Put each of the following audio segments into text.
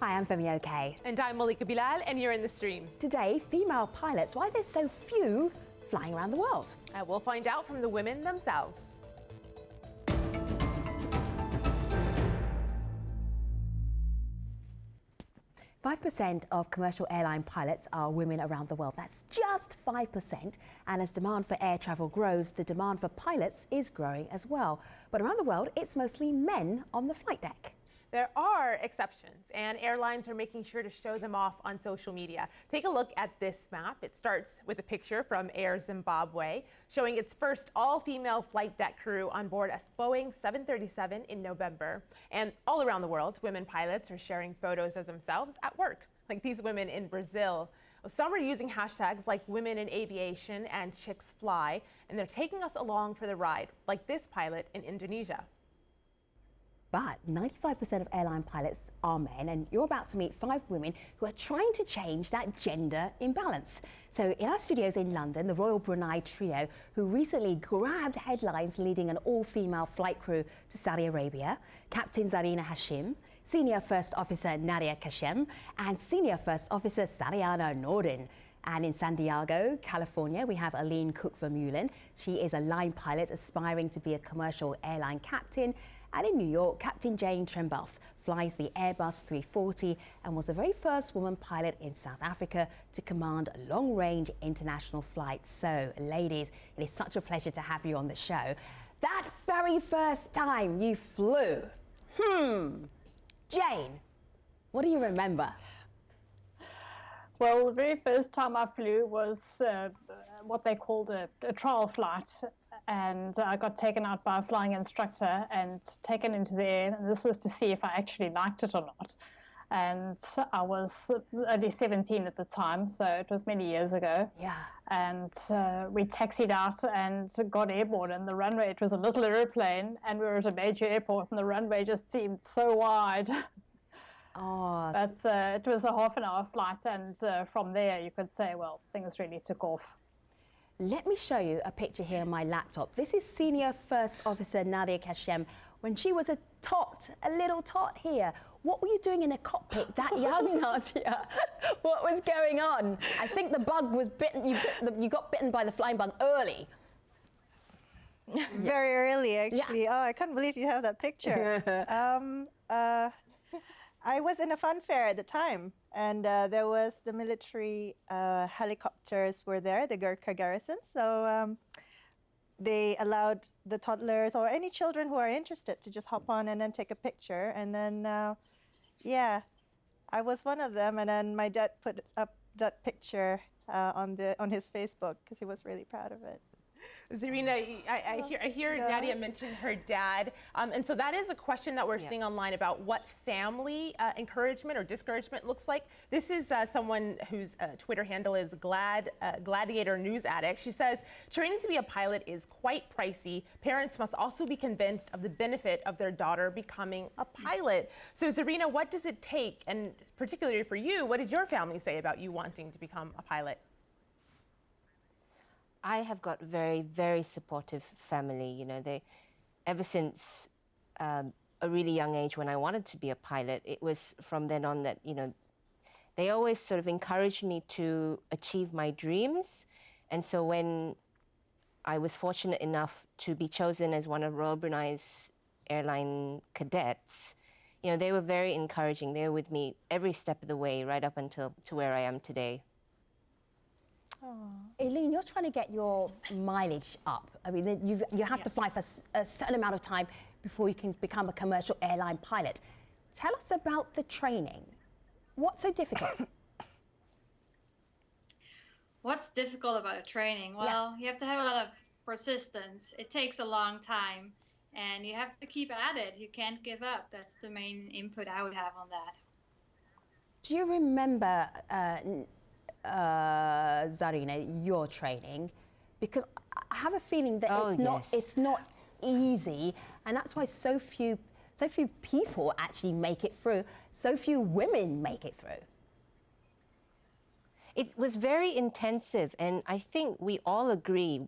Hi, I'm Femi OK. And I'm Malika Bilal, and you're in the stream. Today, female pilots, why there's so few flying around the world. We'll find out from the women themselves. 5% of commercial airline pilots are women around the world. That's just 5%. And as demand for air travel grows, the demand for pilots is growing as well. But around the world, it's mostly men on the flight deck. There are exceptions, and airlines are making sure to show them off on social media. Take a look at this map. It starts with a picture from Air Zimbabwe showing its first all-female flight deck crew on board a Boeing 737 in November. And all around the world, women pilots are sharing photos of themselves at work, like these women in Brazil. Some are using hashtags like Women in Aviation and Chicks Fly, and they're taking us along for the ride, like this pilot in Indonesia. But 95% of airline pilots are men, and you're about to meet 5 women who are trying to change that gender imbalance. So in our studios in London, the Royal Brunei trio, who recently grabbed headlines leading an all-female flight crew to Saudi Arabia, Captain Czarena Hashim, Senior First Officer Nadiah Khashiem, and Senior First Officer Sariana Nordin. And in San Diego, California, we have Eline Kok-Vermeulen. She is a line pilot aspiring to be a commercial airline captain. And in New York, Captain Jane Trembath flies the Airbus 340 and was the very first woman pilot in South Africa to command long-range international flights. So, ladies, it is such a pleasure to have you on the show. That very first time you flew, Jane, what do you remember? Well, the very first time I flew was what they called a trial flight. And I got taken out by a flying instructor and taken into the air. And this was to see if I actually liked it or not. And I was only 17 at the time, so it was many years ago. Yeah. And we taxied out and got airborne. And the runway, it was a little airplane, and we were at a major airport, and the runway just seemed so wide. Oh, But it was a half an hour flight, and from there you could say, well, things really took off. let me show you a picture here on my laptop. This is Senior First Officer Nadia Khashiem when she was a little tot here. What were you doing in the cockpit that young, Nadia? What was going on? I think the bug was bitten. You got bitten by the flying bug early. Very early, actually. Yeah. Oh, I can't believe you have that picture. I was in a fun fair at the time, and there was the military helicopters were there, the Gurkha garrison. So they allowed the toddlers or any children who are interested to just hop on and then take a picture. And then, yeah, I was one of them. And then my dad put up that picture on his Facebook because he was really proud of it. Zarina, I hear Nadia mention her dad, and so that is a question that we're seeing online about what family encouragement or discouragement looks like. This is someone whose Twitter handle is Gladiator News Addict. She says, training to be a pilot is quite pricey. Parents must also be convinced of the benefit of their daughter becoming a pilot. So Zarina, what does it take? And particularly for you, what did your family say about you wanting to become a pilot? I have got very, very supportive family. You know, ever since a really young age when I wanted to be a pilot, it was from then on that, you know, they always sort of encouraged me to achieve my dreams. And so when I was fortunate enough to be chosen as one of Royal Brunei's airline cadets, you know, they were very encouraging. They were with me every step of the way, right up until to where I am today. Eline, you're trying to get your mileage up. I mean, you have to fly for a certain amount of time before you can become a commercial airline pilot. Tell us about the training. What's so difficult? What's difficult about training? Well, you have to have a lot of persistence. It takes a long time, and you have to keep at it. You can't give up. That's the main input I would have on that. Do you remember Zarina, your training, because I have a feeling that it's not easy, and that's why so few people actually make it through. So few women make it through. It was very intensive, and I think we all agree,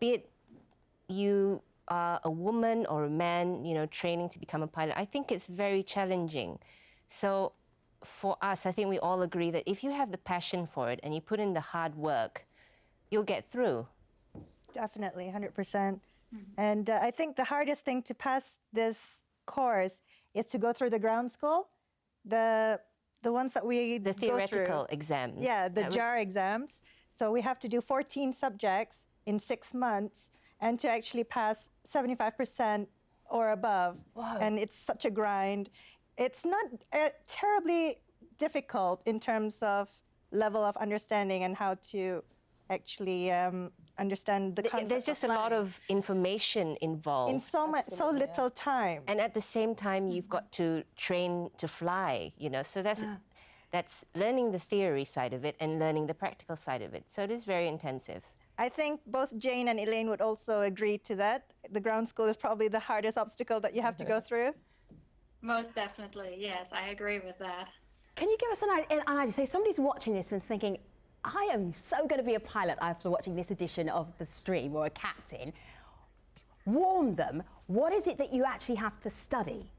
be it you are a woman or a man, you know, training to become a pilot, I think it's very challenging. So for us, I think we all agree that if you have the passion for it and you put in the hard work, you'll get through. Definitely, 100%. And I think the hardest thing to pass this course is to go through the ground school, the ones that we The go through. theoretical exams. Yeah, the JAR exams. So we have to do 14 subjects in 6 months and to actually pass 75% or above. Wow. And it's such a grind. It's not terribly difficult in terms of level of understanding and how to actually understand the concept. There's just a lot of information involved. In so little time. And at the same time, you've got to train to fly, you know. So that's learning the theory side of it and learning the practical side of it. So it is very intensive. I think both Jane and Eline would also agree to that. The ground school is probably the hardest obstacle that you have to go through. Most definitely, yes, I agree with that. Can you give us an idea? So somebody's watching this and thinking, I am so going to be a pilot after watching this edition of the stream, or a captain. Warn them, what is it that you actually have to study?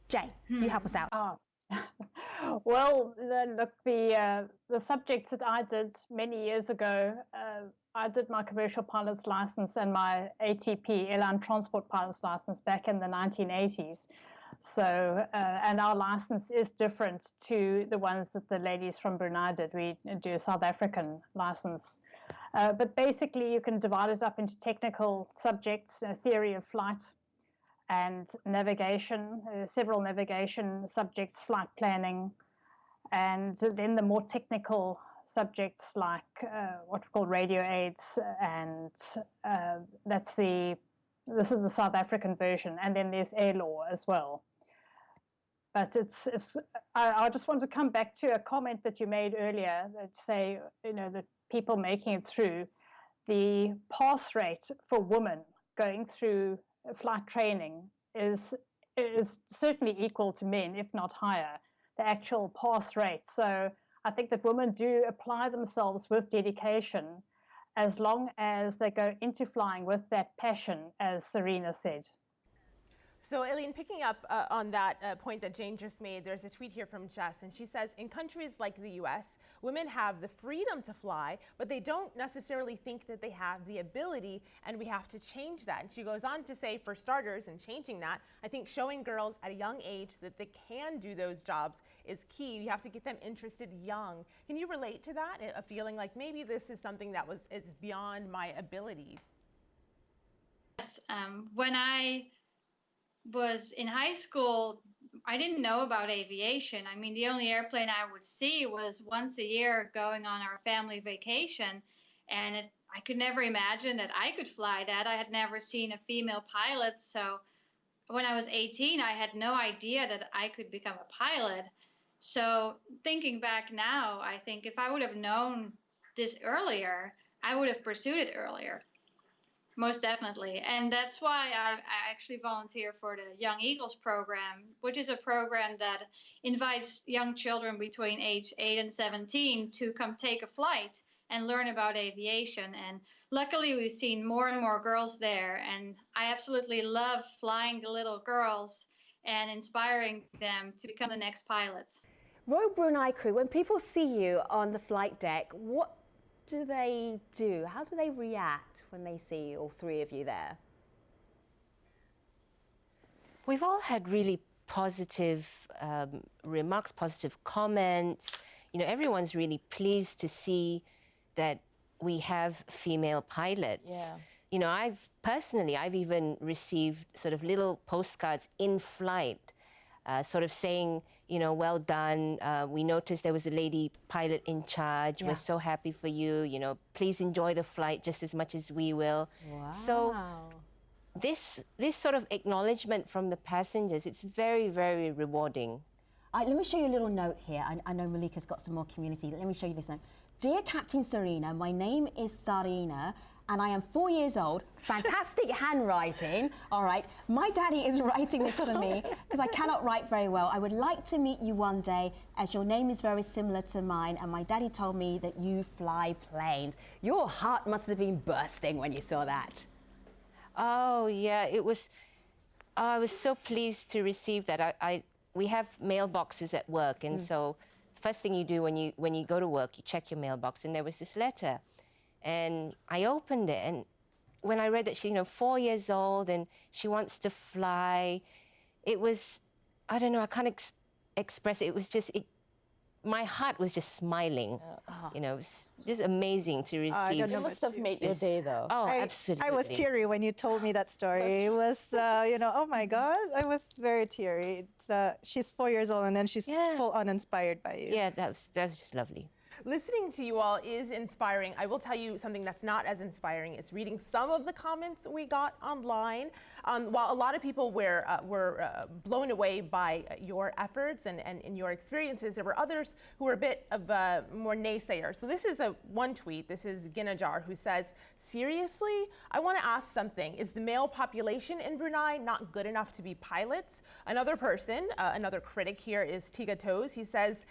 Jane, you help us out. Well, look, the subjects that I did many years ago, I did my commercial pilot's license and my ATP, airline transport pilot's license, back in the 1980s. So, and our license is different to the ones that the ladies from Brunei did. We do a South African license. But basically, you can divide it up into technical subjects, theory of flight, and navigation, several navigation subjects, flight planning, and then the more technical subjects like what we call radio aids, and this is the South African version, and then there's air law as well. But I just want to come back to a comment that you made earlier, that say, you know, that people making it through, the pass rate for women going through flight training is certainly equal to men, if not higher, the actual pass rate. So I think that women do apply themselves with dedication as long as they go into flying with that passion, as Zarina said. So, Eline, picking up on that point that Jane just made, there's a tweet here from Jess, and she says, in countries like the US, women have the freedom to fly, but they don't necessarily think that they have the ability, and we have to change that. And she goes on to say, for starters, in changing that, I think showing girls at a young age that they can do those jobs is key. You have to get them interested young. Can you relate to that, a feeling like maybe this is something that is beyond my ability? Yes, when I was in high school, I didn't know about aviation. I mean, the only airplane I would see was once a year going on our family vacation. And I could never imagine that I could fly that. I had never seen a female pilot. So when I was 18, I had no idea that I could become a pilot. So thinking back now, I think if I would have known this earlier, I would have pursued it earlier. Most definitely. And that's why I actually volunteer for the Young Eagles program, which is a program that invites young children between age 8 and 17 to come take a flight and learn about aviation. And luckily, we've seen more and more girls there. And I absolutely love flying the little girls and inspiring them to become the next pilots. Royal Brunei crew, when people see you on the flight deck, what do they do? How do they react when they see all three of you there? We've all had really positive remarks, positive comments. You know, everyone's really pleased to see that we have female pilots. Yeah. You know, I've even received sort of little postcards in flight, sort of saying, you know, well done. We noticed there was a lady pilot in charge. Yeah. We're so happy for you. You know, please enjoy the flight just as much as we will. Wow. So this sort of acknowledgement from the passengers, it's very, very rewarding. Let me show you a little note here. I know Malika's got some more community. Let me show you this note. Dear Captain Zarina, my name is Zarina, and I am 4 years old. Fantastic handwriting. All right. My daddy is writing this for me because I cannot write very well. I would like to meet you one day, as your name is very similar to mine, and my daddy told me that you fly planes. Your heart must have been bursting when you saw that. Oh, yeah, it was. I was so pleased to receive that. we have mailboxes at work, and so first thing you do when you go to work, you check your mailbox, and there was this letter, and I opened it, and when I read that she's 4 years old and she wants to fly, it was, I don't know, I can't express it. It was just, my heart was just smiling. It was just amazing to receive. It must have made your day, though. Oh, absolutely. I was teary when you told me that story. It was, oh my God, I was very teary. She's 4 years old and then she's full on inspired by you. Yeah, that was just lovely. Listening to you all is inspiring. I will tell you something that's not as inspiring is reading some of the comments we got online. While a lot of people were blown away by your efforts and your experiences, there were others who were a bit of more naysayer. So this is one tweet. This is Ginajar, who says, seriously, I want to ask something. Is the male population in Brunei not good enough to be pilots? Another person, another critic here is Tiga Toes. He says,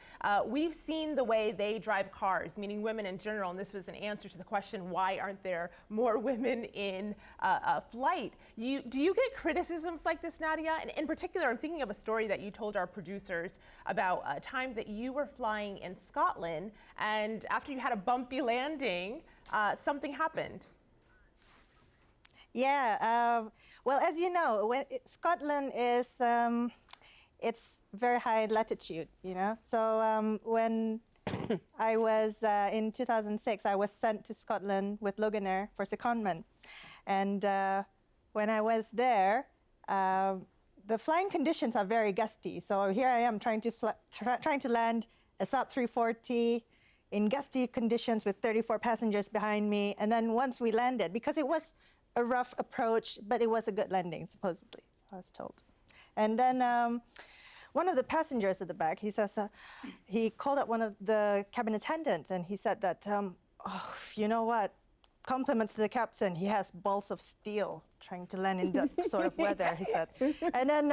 we've seen the way they drive cars, meaning women in general, and this was an answer to the question, why aren't there more women in flight? Do you get criticisms like this, Nadia? And in particular, I'm thinking of a story that you told our producers about a time that you were flying in Scotland, and after you had a bumpy landing, something happened. Yeah, well, as you know, Scotland is, it's very high latitude, So when I was, in 2006, I was sent to Scotland with Loganair for secondment. And when I was there, the flying conditions are very gusty. So here I am trying to land a Saab 340 in gusty conditions with 34 passengers behind me. And then once we landed, because it was a rough approach, but it was a good landing, supposedly, I was told. And then one of the passengers at the back, he says, he called up one of the cabin attendants and he said that, oh, you know what? Compliments to the captain, he has balls of steel trying to land in that sort of weather, he said. And then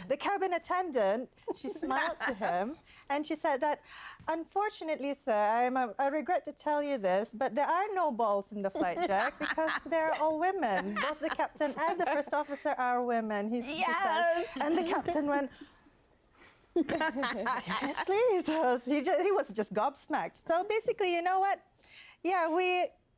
the cabin attendant, she smiled to him and she said that, unfortunately, sir, I regret to tell you this, but there are no balls in the flight deck because they're all women. Both the captain and the first officer are women, he says. And the captain went, seriously? So he was just gobsmacked. So basically, you know what? Yeah,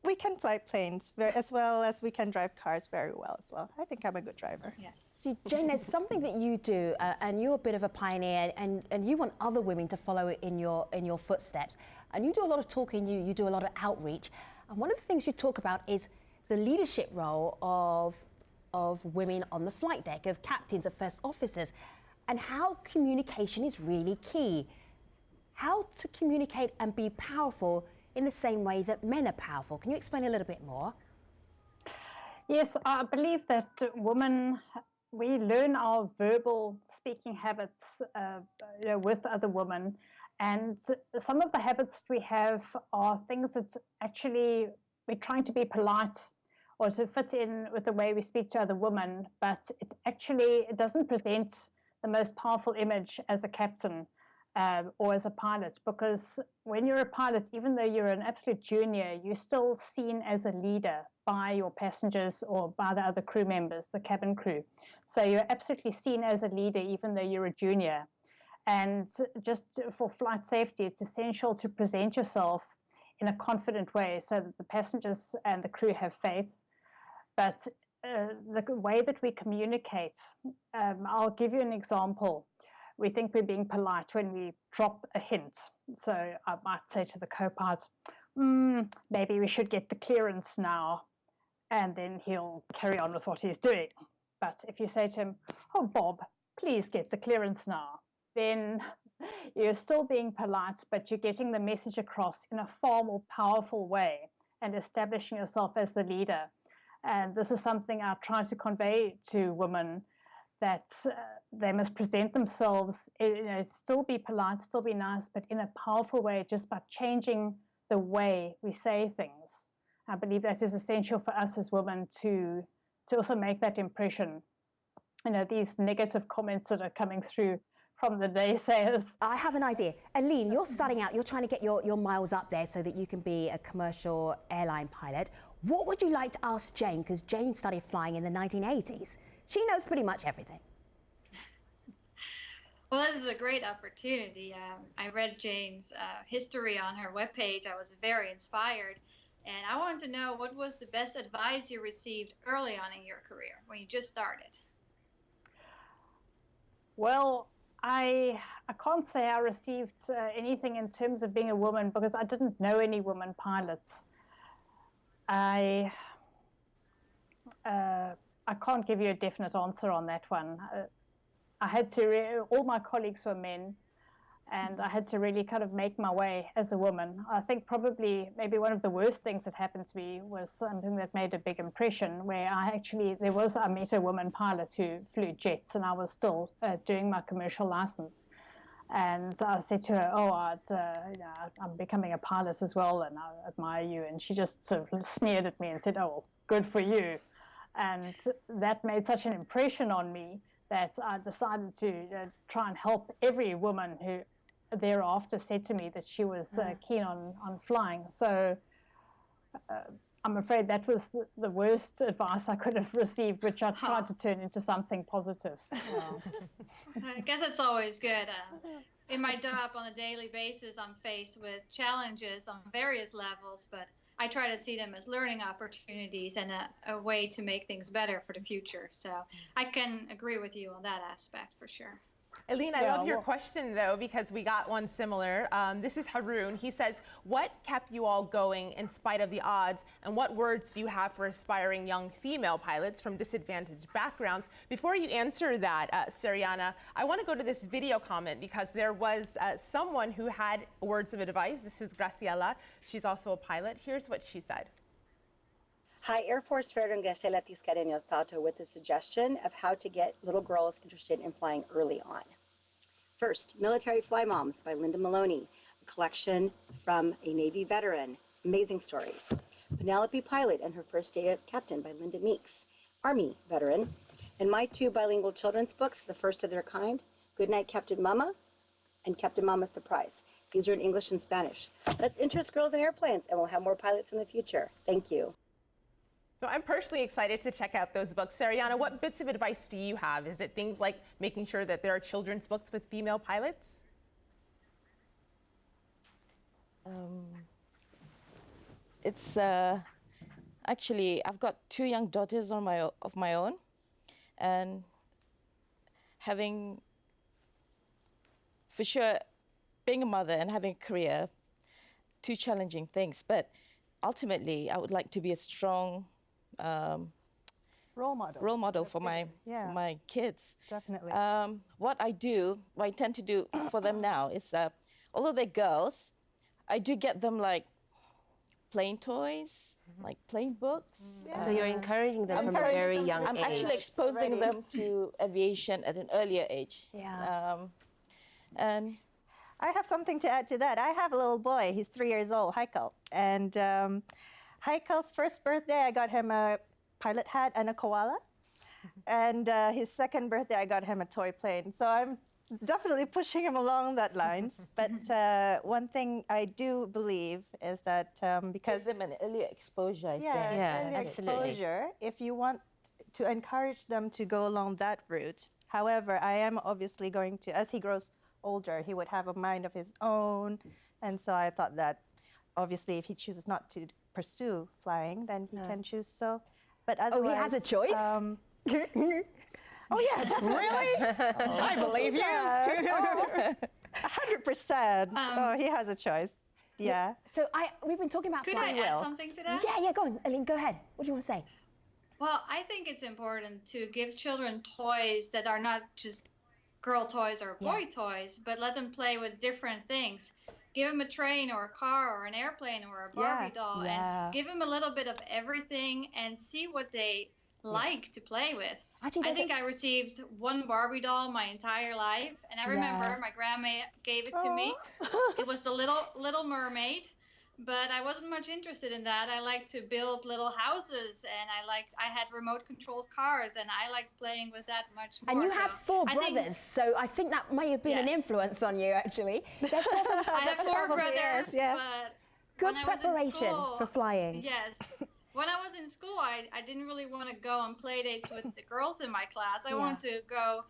we can fly planes as well as we can drive cars very well as well. I think I'm a good driver. Yes. So Jane, there's something that you do, and you're a bit of a pioneer, and you want other women to follow in your footsteps. And you do a lot of talking, you do a lot of outreach. And one of the things you talk about is the leadership role of women on the flight deck, of captains, of first officers, and how communication is really key. How to communicate and be powerful in the same way that men are powerful. Can you explain a little bit more? Yes, I believe that women, we learn our verbal speaking habits with other women. And some of the habits we have are things that actually we're trying to be polite or to fit in with the way we speak to other women, but it doesn't present the most powerful image as a captain or as a pilot, because when you're a pilot, even though you're an absolute junior, you're still seen as a leader by your passengers or by the other crew members, the cabin crew. So you're absolutely seen as a leader, even though you're a junior. And just for flight safety, it's essential to present yourself in a confident way so that the passengers and the crew have faith. But the way that we communicate, I'll give you an example. We think we're being polite when we drop a hint. So I might say to the co-pilot, maybe we should get the clearance now. And then he'll carry on with what he's doing. But if you say to him, oh, Bob, please get the clearance now, then you're still being polite, but you're getting the message across in a far more powerful way and establishing yourself as the leader. And this is something I try to convey to women, that they must present themselves, still be polite, still be nice, but in a powerful way, just by changing the way we say things. I believe that is essential for us as women to also make that impression. These negative comments that are coming through from the naysayers. I have an idea. Eline, you're starting out, you're trying to get your miles up there so that you can be a commercial airline pilot. What would you like to ask Jane? Because Jane started flying in the 1980s. She knows pretty much everything. Well, this is a great opportunity. I read Jane's history on her webpage. I was very inspired. And I wanted to know, what was the best advice you received early on in your career when you just started? Well, I can't say I received anything in terms of being a woman because I didn't know any women pilots. I can't give you a definite answer on that one. I had to, all my colleagues were men, and I had to really kind of make my way as a woman. I think probably maybe one of the worst things that happened to me was something that made a big impression, where I met a woman pilot who flew jets, and I was still doing my commercial license. And I said to her, I'm becoming a pilot as well, and I admire you. And she just sort of sneered at me and said, oh, good for you. And that made such an impression on me that I decided to try and help every woman who thereafter said to me that she was keen on flying. So I'm afraid that was the worst advice I could have received, which I tried to turn into something positive. I guess it's always good. In my job on a daily basis, I'm faced with challenges on various levels, but I try to see them as learning opportunities and a way to make things better for the future. So I can agree with you on that aspect for sure. Eline, I love your question, though, because we got one similar. This is Haroon. He says, what kept you all going in spite of the odds, and what words do you have for aspiring young female pilots from disadvantaged backgrounds? Before you answer that, Sariana, I want to go to this video comment because there was someone who had words of advice. This is Graciela. She's also a pilot. Here's what she said. Hi, Air Force Veteran Graciela Tiscareño Sato with a suggestion of how to get little girls interested in flying early on. First, Military Fly Moms by Linda Maloney, a collection from a Navy veteran. Amazing stories. Penelope Pilot and Her First Day of Captain by Linda Meeks, Army veteran. And my two bilingual children's books, the first of their kind, Goodnight Captain Mama and Captain Mama's Surprise. These are in English and Spanish. Let's interest girls in airplanes, and we'll have more pilots in the future. Thank you. So I'm personally excited to check out those books. Sariana, what bits of advice do you have? Is it things like making sure that there are children's books with female pilots? It's actually, I've got two young daughters of my own, and having, for sure, being a mother and having a career, two challenging things. But ultimately, I would like to be a strong role model for my kids. Definitely. What I tend to do for them now is, although they're girls, I do get them like plane toys, like plane books. So you're encouraging them from a very young age. I'm actually exposing them to aviation at an earlier age. Yeah. And I have something to add to that. I have a little boy. He's 3 years old, Heikel. And Heikel's first birthday, I got him a pilot hat and a koala. And his second birthday, I got him a toy plane. So I'm definitely pushing him along that lines. But one thing I do believe is that because... Gives them an earlier exposure, I think. Yeah, earlier absolutely. exposure, if you want to encourage them to go along that route. However, I am obviously going to, as he grows older, he would have a mind of his own. And so I thought that obviously if he chooses not to pursue flying, then he can choose so. But otherwise, Oh, he has a choice? Oh yeah, definitely. Really? I believe you. 100%. Oh, he has a choice. Yeah. So we've been talking about Could free I will. add something to that? Yeah, go on, Eline, go ahead. What do you want to say? Well, I think it's important to give children toys that are not just girl toys or boy toys, but let them play with different things. Give them a train or a car or an airplane or a Barbie doll, and give them a little bit of everything and see what they like to play with. Actually, I think I received one Barbie doll my entire life, and I remember my grandma gave it to me. It was the Little Mermaid, but I wasn't much interested in that. I like to build little houses, and I had remote controlled cars, and I liked playing with that much more. And you have four brothers, so I think that may have been an influence on you, actually. There's also, I have four brothers, but good when I was in preparation school, for flying. Yes. When I was in school, I didn't really want to go on play dates with the girls in my class. I wanted to go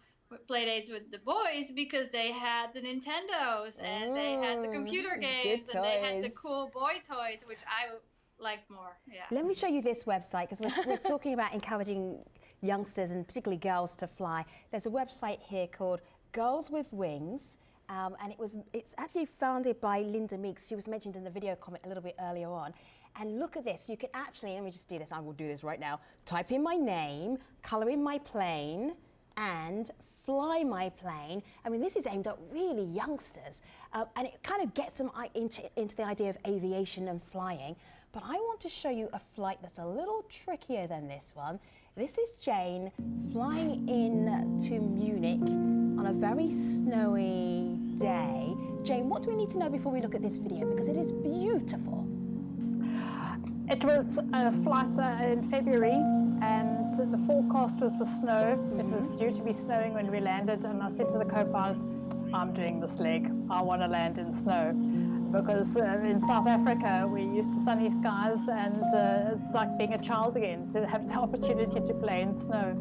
play dates with the boys because they had the Nintendos and they had the computer games and they had the cool boy toys, which I liked more. Yeah. Let me show you this website because we're talking about encouraging youngsters and particularly girls to fly. There's a website here called Girls with Wings. And it's actually founded by Linda Meeks. She was mentioned in the video comment a little bit earlier on. And look at this. You can actually, let me just do this. I will do this right now. Type in my name, color in my plane, and fly my plane. I mean, this is aimed at really youngsters. And it kind of gets them into the idea of aviation and flying. But I want to show you a flight that's a little trickier than this one. This is Jane flying in to Munich on a very snowy day. Jane, what do we need to know before we look at this video? Because it is beautiful. It was a flight in February, and the forecast was for snow. It was due to be snowing when we landed, and I said to the co-pilot, I'm doing this leg. I want to land in snow. Because in South Africa, we're used to sunny skies, and it's like being a child again to have the opportunity to play in snow.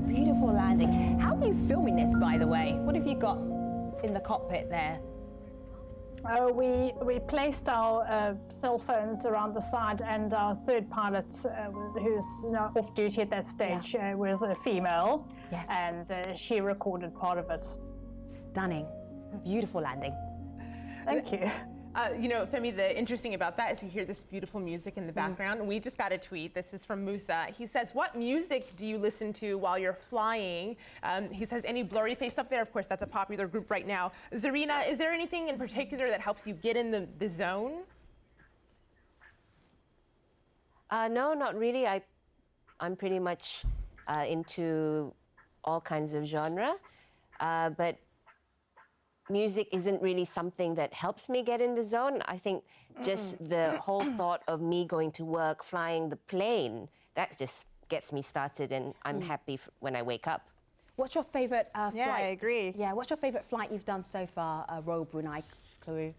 Beautiful landing. How are you filming this, by the way? What have you got in the cockpit there? We placed our cell phones around the side, and our third pilot, who's off duty at that stage, was a female, and she recorded part of it. Stunning. Beautiful landing. Thank you. You know, Femi, the interesting about that is you hear this beautiful music in the background. And we just got a tweet. This is from Musa. He says, what music do you listen to while you're flying? He says, any Blurry Face up there? Of course, that's a popular group right now. Zarina, is there anything in particular that helps you get in the zone? No, not really. I'm pretty much into all kinds of genre, but music isn't really something that helps me get in the zone. I think just the whole thought of me going to work, flying the plane, that just gets me started, and I'm happy when I wake up. What's your favorite flight? Yeah, I agree. Yeah, what's your favorite flight you've done so far, Royal Brunei crew?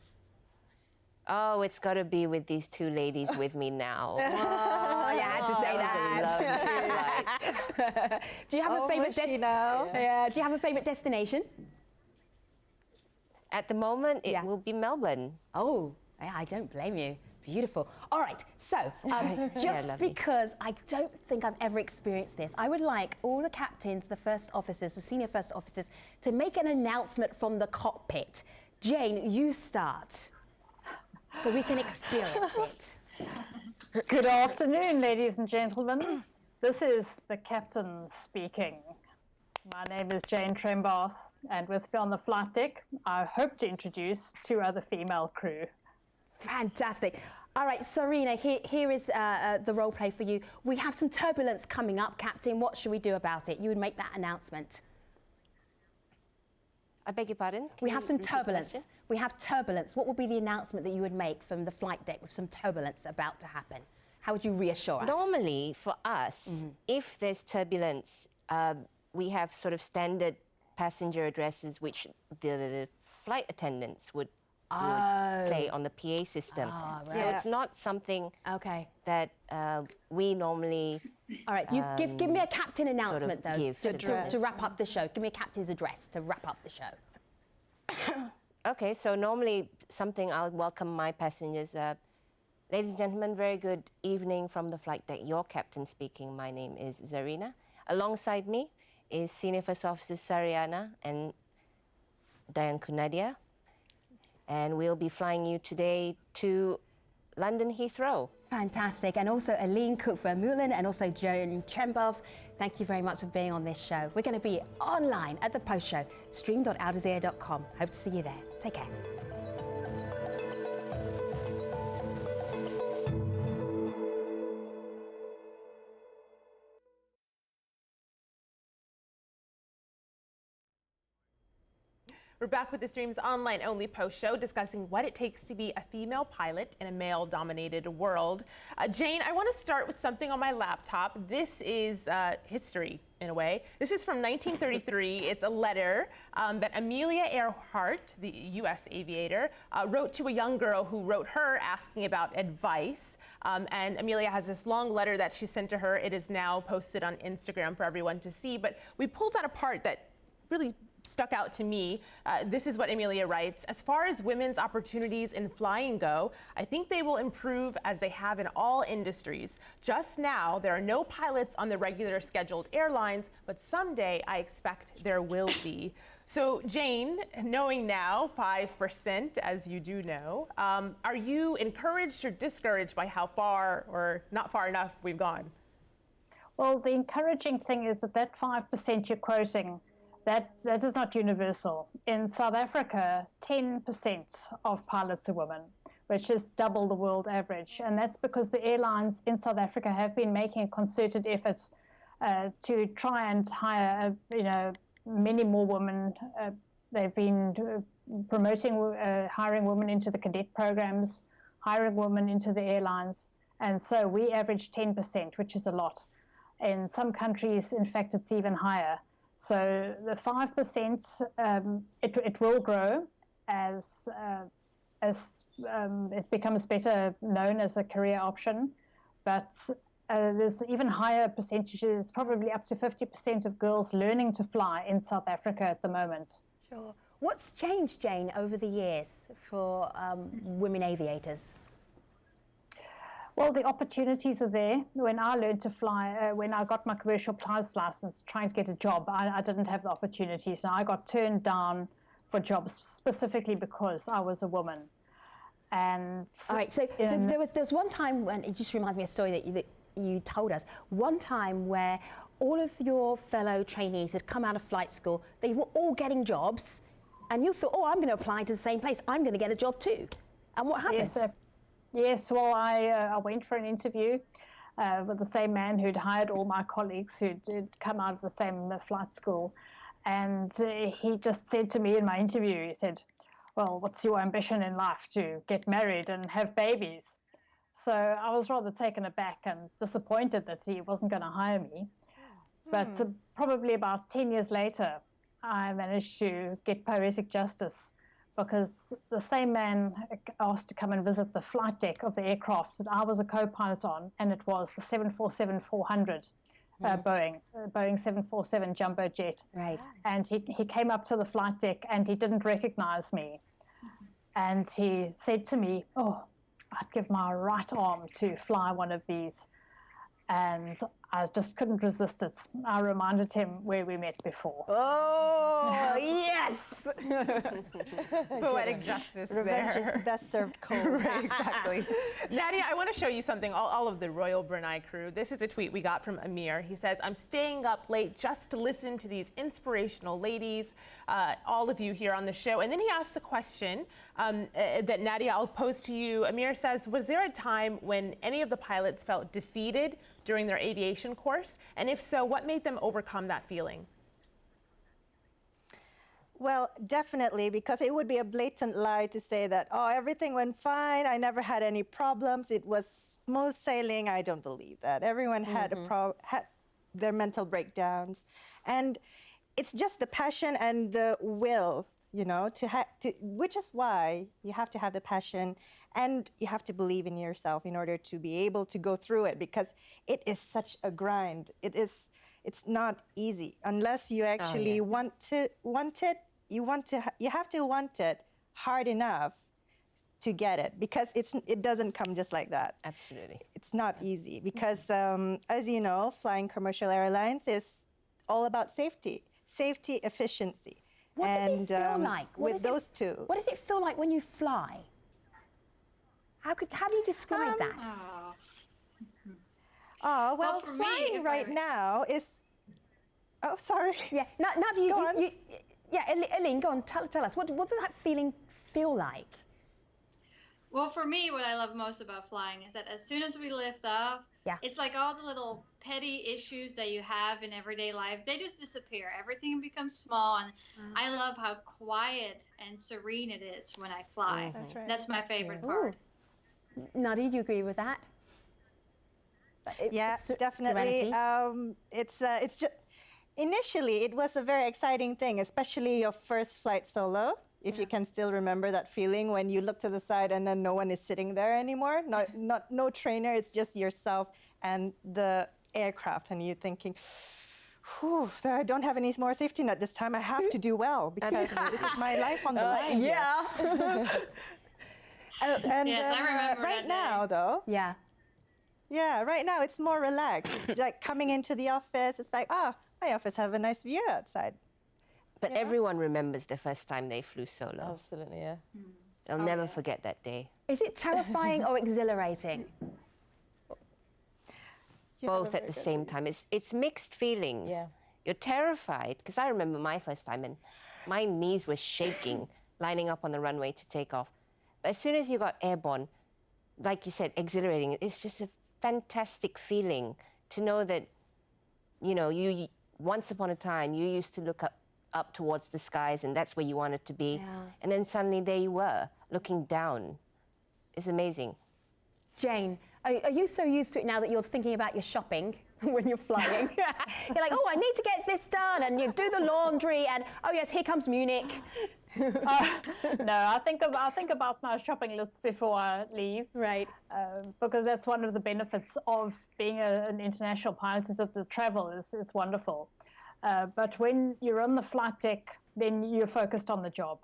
Oh, it's got to be with these two ladies with me now. Oh, yeah, I had to say that. Do you have a favorite Yeah. Do you have a favorite destination? At the moment, it will be Melbourne. Oh, yeah, I don't blame you. Beautiful. All right, so just because I don't think I've ever experienced this, I would like all the captains, the first officers, the senior first officers, to make an announcement from the cockpit. Jane, you start, so we can experience it. Good afternoon, ladies and gentlemen. This is the captain speaking. My name is Jane Trembath, and with me on the flight deck, I hope to introduce two other female crew. Fantastic. All right, Sarina, here is the role play for you. We have some turbulence coming up, Captain. What should we do about it? You would make that announcement. I beg your pardon? We have some turbulence. We have turbulence. What would be the announcement that you would make from the flight deck with some turbulence about to happen? How would you reassure us? Normally, for us, if there's turbulence, we have sort of standard passenger addresses which the flight attendants would play on the PA system. So it's not something that we normally All right, you give me a captain announcement, sort of though, to wrap up the show. Give me a captain's address to wrap up the show. Okay, so normally something I'll welcome my passengers. Ladies and gentlemen, very good evening from the flight deck. Your captain speaking. My name is Zarina. Alongside me is Senior First Officers Sariana and Nadia. And we'll be flying you today to London Heathrow. Fantastic. And also Eline Kok-Vermeulen and also Joan Trembath. Thank you very much for being on this show. We're going to be online at the post show, stream.aljazeera.com. Hope to see you there. Take care. We're back with the Stream's online-only post show discussing what it takes to be a female pilot in a male-dominated world. Jane, I want to start with something on my laptop. This is history, in a way. This is from 1933. It's a letter that Amelia Earhart, the U.S. aviator, wrote to a young girl who wrote her asking about advice. And Amelia has this long letter that she sent to her. It is now posted on Instagram for everyone to see. But we pulled out a part that really stuck out to me. This is what Amelia writes. As far as women's opportunities in flying go, I think they will improve as they have in all industries. Just now, there are no pilots on the regular scheduled airlines, but someday I expect there will be. So Jane, knowing now 5%, as you do know, are you encouraged or discouraged by how far or not far enough we've gone? Well, the encouraging thing is that 5% you're quoting, that is not universal. In South Africa, 10% of pilots are women, which is double the world average. And that's because the airlines in South Africa have been making a concerted effort to try and hire, many more women. They've been promoting hiring women into the cadet programs, hiring women into the airlines. And so we average 10%, which is a lot. In some countries, in fact, it's even higher. So the 5%, it will grow as it becomes better known as a career option. But there's even higher percentages, probably up to 50% of girls learning to fly in South Africa at the moment. Sure. What's changed, Jane, over the years for women aviators? Well, the opportunities are there. When I learned to fly, when I got my commercial pilot's license, trying to get a job, I didn't have the opportunities. So I got turned down for jobs specifically because I was a woman. And all right, so there was one time when, it just reminds me of a story that you told us, one time where all of your fellow trainees had come out of flight school, they were all getting jobs, and you thought, oh, I'm going to apply to the same place, I'm going to get a job too. And what happened? Yes, well, I went for an interview with the same man who'd hired all my colleagues who'd come out of the same flight school. And he just said to me in my interview, he said, well, what's your ambition in life? To get married and have babies? So I was rather taken aback and disappointed that he wasn't going to hire me. But probably about 10 years later, I managed to get poetic justice, because the same man asked to come and visit the flight deck of the aircraft that I was a co-pilot on, and it was the 747-400 Boeing 747 jumbo jet. Right. And he came up to the flight deck and he didn't recognize me. And he said to me, oh, I'd give my right arm to fly one of these. And I just couldn't resist it. I reminded him where we met before. Oh, yes! Poetic justice Revenge there. is best served cold. Right, exactly. Nadia, I want to show you something, all of the Royal Brunei crew. This is a tweet we got from Amir. He says, I'm staying up late just to listen to these inspirational ladies, all of you here on the show. And then he asks a question that, Nadia, I'll pose to you. Amir says, was there a time when any of the pilots felt defeated during their aviation course? And if so, what made them overcome that feeling? Well, definitely, because it would be a blatant lie to say that, oh, everything went fine, I never had any problems, it was smooth sailing. I don't believe that. Everyone had had their mental breakdowns. And it's just the passion and the will, which is why you have to have the passion and you have to believe in yourself in order to be able to go through it, because it is such a grind. It's not easy unless you actually want it. You have to want it hard enough to get it, because it doesn't come just like that. Absolutely. It's not easy because, as you know, flying commercial airlines is all about safety, efficiency. What does it feel like? With those two. What does it feel like when you fly? How do you describe that? Well, for me, flying right now is. Oh, sorry. Yeah, Nadia, Go on. Eline, go on. Tell us. What does that feeling feel like? Well, for me, what I love most about flying is that as soon as we lift off, Yeah. It's like all the little petty issues that you have in everyday life, they just disappear. Everything becomes small, and I love how quiet and serene it is when I fly. That's right. That's my favorite part. Nadia, do you agree with that? Yeah, definitely. It's just initially it was a very exciting thing, especially your first flight solo. If you can still remember that feeling when you look to the side and then no one is sitting there anymore, no trainer, it's just yourself and the aircraft, and you're thinking, whew, I don't have any more safety net this time. I have to do well because this is my life on the line. Yeah. And Yes, I remember right that now, though, Yeah. yeah, right now it's more relaxed. It's like coming into the office. It's like, my office have a nice view outside. But everyone remembers the first time they flew solo. Absolutely, yeah. They'll never forget that day. Is it terrifying or exhilarating? Both at the same time. It's mixed feelings. Yeah. You're terrified, because I remember my first time and my knees were shaking lining up on the runway to take off. But as soon as you got airborne, like you said, exhilarating. It's just a fantastic feeling to know that, you know, you once upon a time, you used to look up towards the skies, and that's where you wanted to be. Yeah. And then suddenly there you were, looking down. It's amazing. Jane, are you so used to it now that you're thinking about your shopping when you're flying? You're like, oh, I need to get this done, and you do the laundry, and oh yes, here comes Munich. No, I think about my shopping lists before I leave. Right. Because that's one of the benefits of being an international pilot, is that the travel is wonderful. But when you're on the flight deck, then you're focused on the job.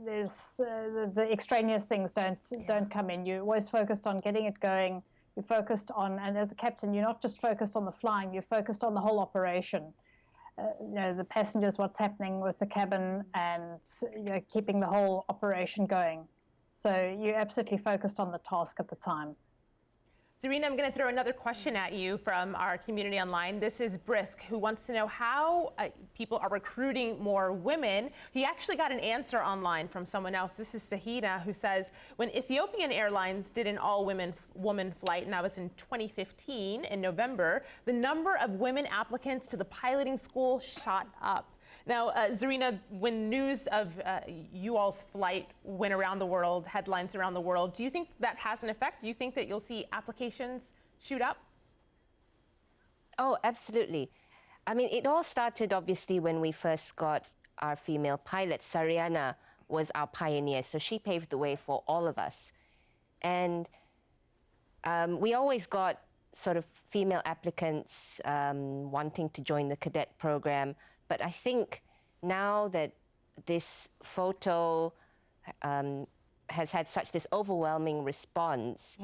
There's the extraneous things don't come in. You're always focused on getting it going. You're focused on, and as a captain, you're not just focused on the flying. You're focused on the whole operation. You know, the passengers, what's happening with the cabin, and keeping the whole operation going. So you're absolutely focused on the task at the time. Zarina, I'm going to throw another question at you from our community online. This is Brisk, who wants to know how people are recruiting more women. He actually got an answer online from someone else. This is Sahina, who says, when Ethiopian Airlines did an all-woman flight, and that was in 2015 in November, the number of women applicants to the piloting school shot up. Now, Zarina, when news of you all's flight went around the world, headlines around the world, do you think that has an effect? Do you think that you'll see applications shoot up? Oh, absolutely. I mean, it all started obviously when we first got our female pilot. Sariana was our pioneer, so she paved the way for all of us. And we always got sort of female applicants wanting to join the cadet program. But I think now that this photo has had such this overwhelming response,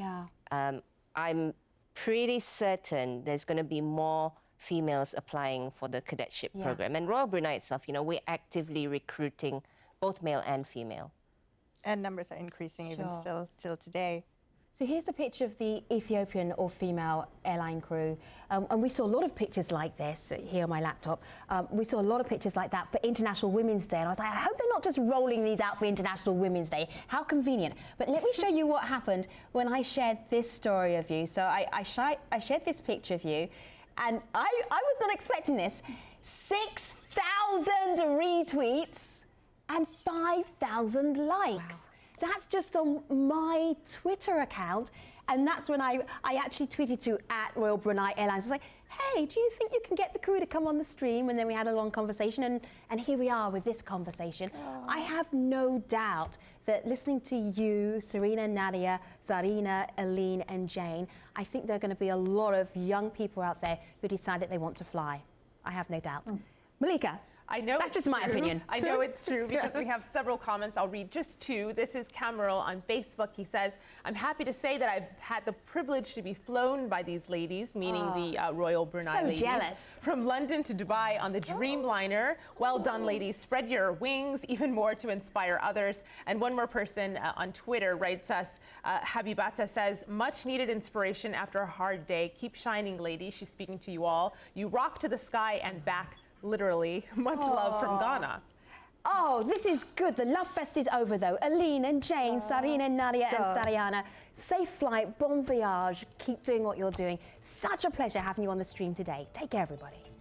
I'm pretty certain there's going to be more females applying for the cadetship program. And Royal Brunei itself, you know, we're actively recruiting both male and female. And numbers are increasing even still till today. So here's the picture of the Ethiopian or female airline crew. And we saw a lot of pictures like this here on my laptop. We saw a lot of pictures like that for International Women's Day. And I was like, I hope they're not just rolling these out for International Women's Day. How convenient. But let me show you what happened when I shared this story of you. So I shared this picture of you. And I was not expecting this. 6,000 retweets and 5,000 likes. Wow. That's just on my Twitter account. And that's when I actually tweeted to @Royal Brunei Airlines. I was like, hey, do you think you can get the crew to come on the stream? And then we had a long conversation. And here we are with this conversation. Aww. I have no doubt that listening to you, Serena, Nadia, Zarina, Eline, and Jane, I think there are going to be a lot of young people out there who decide that they want to fly. I have no doubt. Malika. I know that's just my opinion. I know it's true because we have several comments. I'll read just two. This is Cameron on Facebook. He says, I'm happy to say that I've had the privilege to be flown by these ladies, meaning the Royal Brunei ladies. So jealous. From London to Dubai on the Dreamliner. Well done, ladies. Spread your wings even more to inspire others. And one more person on Twitter writes us, Habibata says, much needed inspiration after a hard day. Keep shining, ladies. She's speaking to you all. You rock to the sky and back. Literally, much love from Ghana. Oh, this is good. The love fest is over, though. Eline and Jane, Zarina, Nadia, and Sariana, safe flight, bon voyage. Keep doing what you're doing. Such a pleasure having you on the stream today. Take care, everybody.